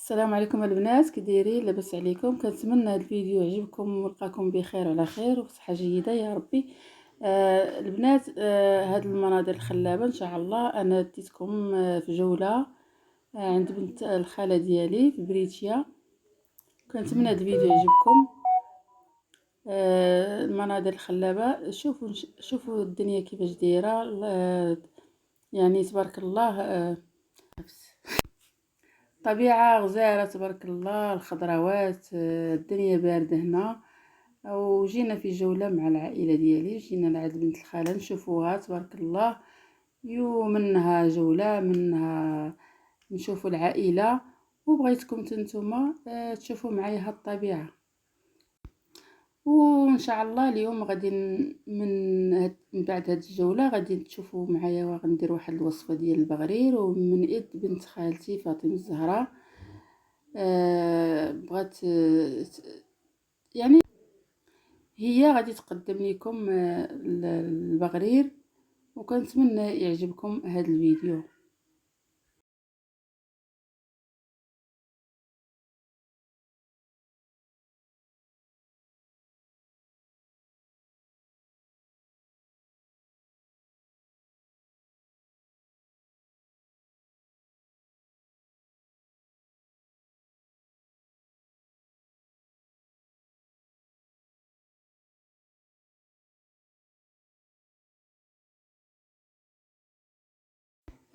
السلام عليكم البنات، كي دايرين؟ لاباس عليكم؟ كنتمنى هذا الفيديو يعجبكم ونلقاكم بخير وعلى خير وبصحه جيده يا ربي. البنات، هاد المناظر الخلابه ان شاء الله انا ديتكم في جوله عند بنت الخاله ديالي في بريتيا. كنتمنى هذا الفيديو يعجبكم. المناظر الخلابه، شوفوا الدنيا كيفاش دايره. يعني تبارك الله. طبيعة غزالة تبارك الله، الخضروات، الدنيا باردة هنا. وجينا في جولة مع العائلة ديالي، جينا لعند بنت الخالة نشوفوها تبارك الله. منها جولة، منها نشوفوا العائلة، وبغيتكم نتوما تشوفوا معايا هاد الطبيعة. وان شاء الله اليوم غادي من بعد هاد الجولة غادي تشوفوا معايا، وغندير واحد الوصفة ديال البغرير ومن ايد بنت خالتي فاطمة الزهراء. بغات يعني هي غادي تقدم لكم البغرير، وكنتمنى يعجبكم هذا الفيديو.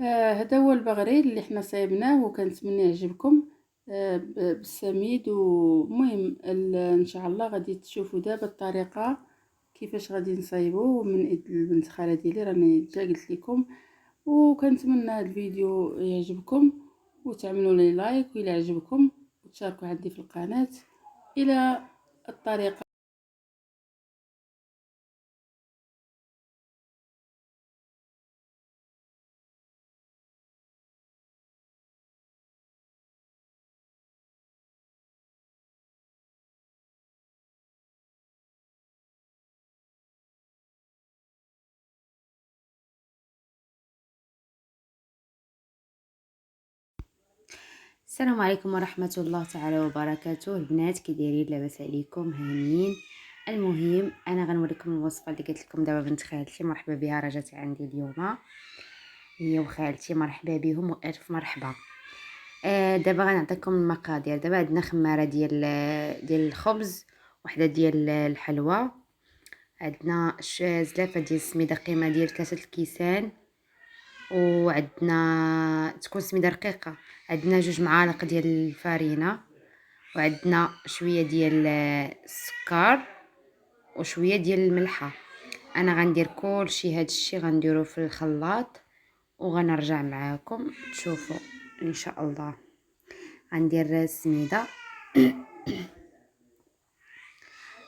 هذا هو البغرير اللي حنا صايبناه، وكنتمنى يعجبكم بالسميد. ومهم ان شاء الله غادي تشوفوا دابا الطريقه كيفاش غادي نصايبوه من ايد البنت خاله ديالي، راني جا قلت لكم. وكنتمنى هذا الفيديو يعجبكم، وتعملوا لي لايك الى عجبكم، وتشاركوا عندي في القناه. الى الطريقه. السلام عليكم ورحمة الله تعالى وبركاته. البنات كي دايرين؟ لاباس عليكم؟ هانيين. المهم انا غنوريكم الوصفه اللي قلت لكم دابا. بنت خالتي مرحبا بها، رجعت عندي اليوم هي وخالتي، مرحبا بهم والف مرحبا. دابا غنعطيكم المقادير. دابا عندنا خماره ديال الخبز، وحده ديال الحلوى، عندنا زلافه ديال السميده قيمه ديال 3 الكيسان، وعندنا تكون سميده رقيقه، عندنا 2 معالق ديال الفارينه، وعندنا شويه ديال السكر وشويه ديال الملحه. انا غندير كلشي هادشي غنديرو في الخلاط وغنرجع معاكم تشوفوا ان شاء الله. غندير السميده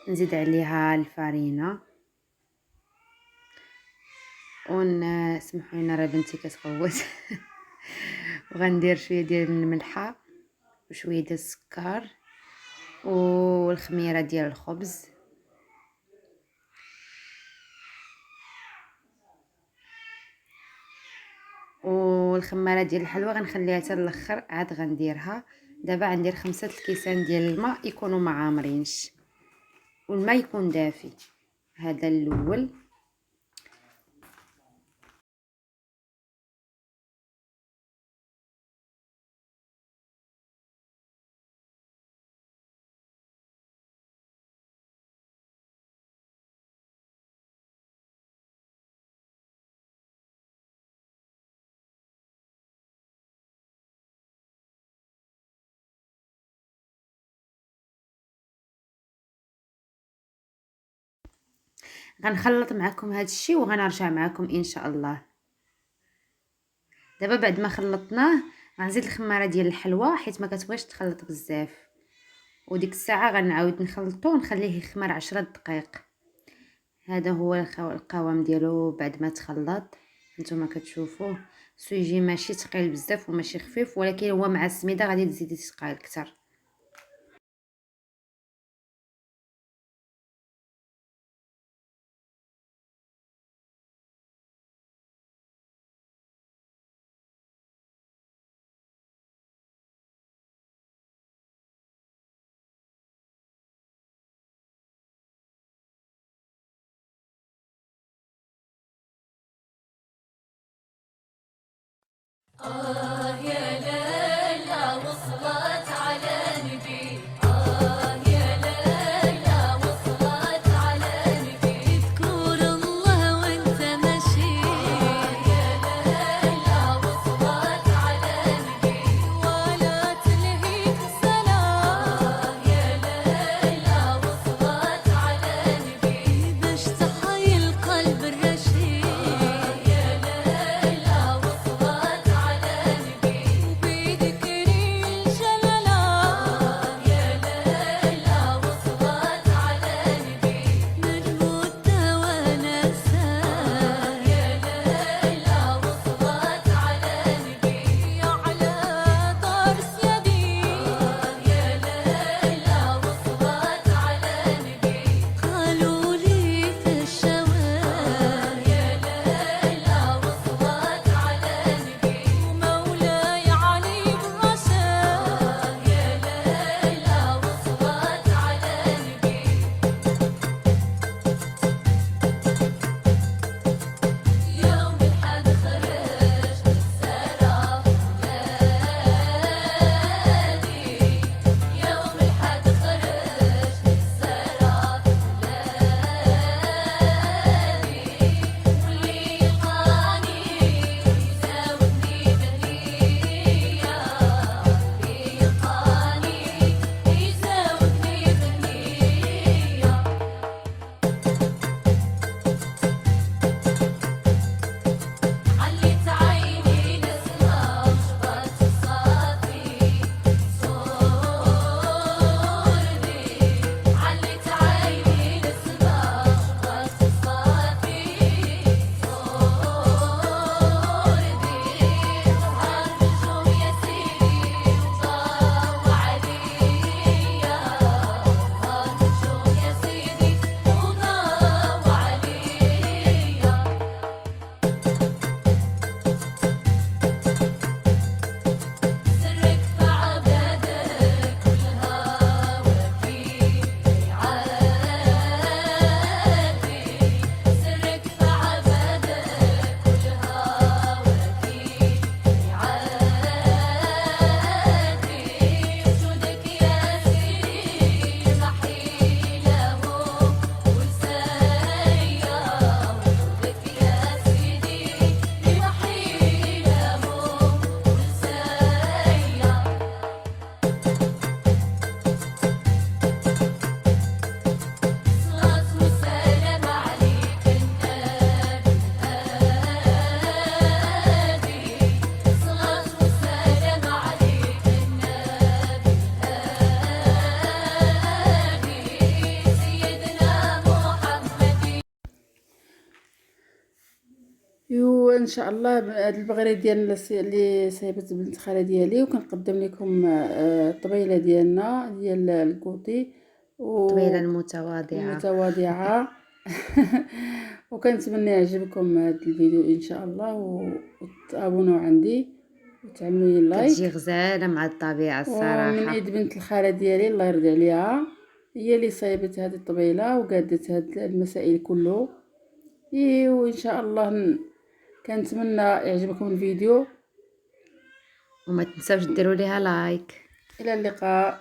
نزيد عليها الفارينه، سمحوا لنا راه بنتي كتغوت وغندير شويه ديال الملحه وشويه ديال السكر والخميره ديال الخبز، والخماره ديال الحلوى غنخليها حتى الاخر عاد غنديرها. دابا غندير 5 الكيسان ديال الماء يكونوا ما عامرينش، والماء يكون دافي. هذا الاول. غنخلط معكم هذا الشيء وغنرجع معكم ان شاء الله. دابا بعد ما خلطناه غنزيد الخماره ديال الحلوى حيت ما كتبغيش تخلط بزاف، وديك الساعه غنعاود نخلطو ونخليه يخمر 10 دقائق. هذا هو القوام ديالو بعد ما تخلط. نتوما كتشوفوه يجي ماشي ثقيل بزاف وماشي خفيف، ولكن هو مع السميده غادي تزيدي تقال اكثر. يا ليلى وصلت على نبي، يا ليلى وصلت على نبي، اذكر الله وانت ماشي، يا ليلى وصلت على نبي، ولا تلهيك صلاة، يا ليلى وصلت على نبي، باش تحيي القلب الرشيد، يا ليلى وصلت على نبي، وبذكري الجلالات، يا ليلى وصلت على نبي، نرمد ونساه، يا ليلى وصلت على نبي، على دار سيدي، يا ليلى وصلت على نبي، قالوا لي في الشوارع، يا ليلى وصلت على نبي، ومولاي علي برشاه، يا ليلى وصلت على نبي. يوم الحد خرج بالسرى بلادي، يوم الحد خرج بالسرى بلادي، واللي يلقاني يزاودني بهنية، واللي يلقاني يزاودني بهنية. عليت عيني نسمع وجبت الصافي صوردي، عليت عيني نسمع وجبت الصافي صوردي، ظهر نجوم يا سيدي وضاو عليا، ظهر نجوم يا سيدي وضاو عليا. سرك في عبادك والهوى في عادي، سرك في عبادك والهوى في عادي، وجودك يا سيدي محيله ولسايا، وجودك يا سيدي محيله ولسايا. صلاة وسلام عليك النبي الهادي، صلاة وسلام عليك النبي الهادي، سيدنا محمد. ان شاء الله هاد البغريه ديالنا اللي صايبت بنت خاله ديالي، وكنقدم لكم الطبيله ديالنا ديال الكوطي طويلة المتواضعة. ومتواضعه. وكنتمنى يعجبكم هاد الفيديو ان شاء الله، وتابونوا عندي وتعملوا لي لايك. كتجي غزالة مع الطبيعة ومن الصراحة. عيد بنت الخاله ديالي الله يرضي عليها، هي اللي صايبت هذه الطبيله وقادت هاد المسائل كله. وان شاء الله كنتمنى يعجبكم الفيديو. وما تنساوش ديروا ليها لايك. الى اللقاء.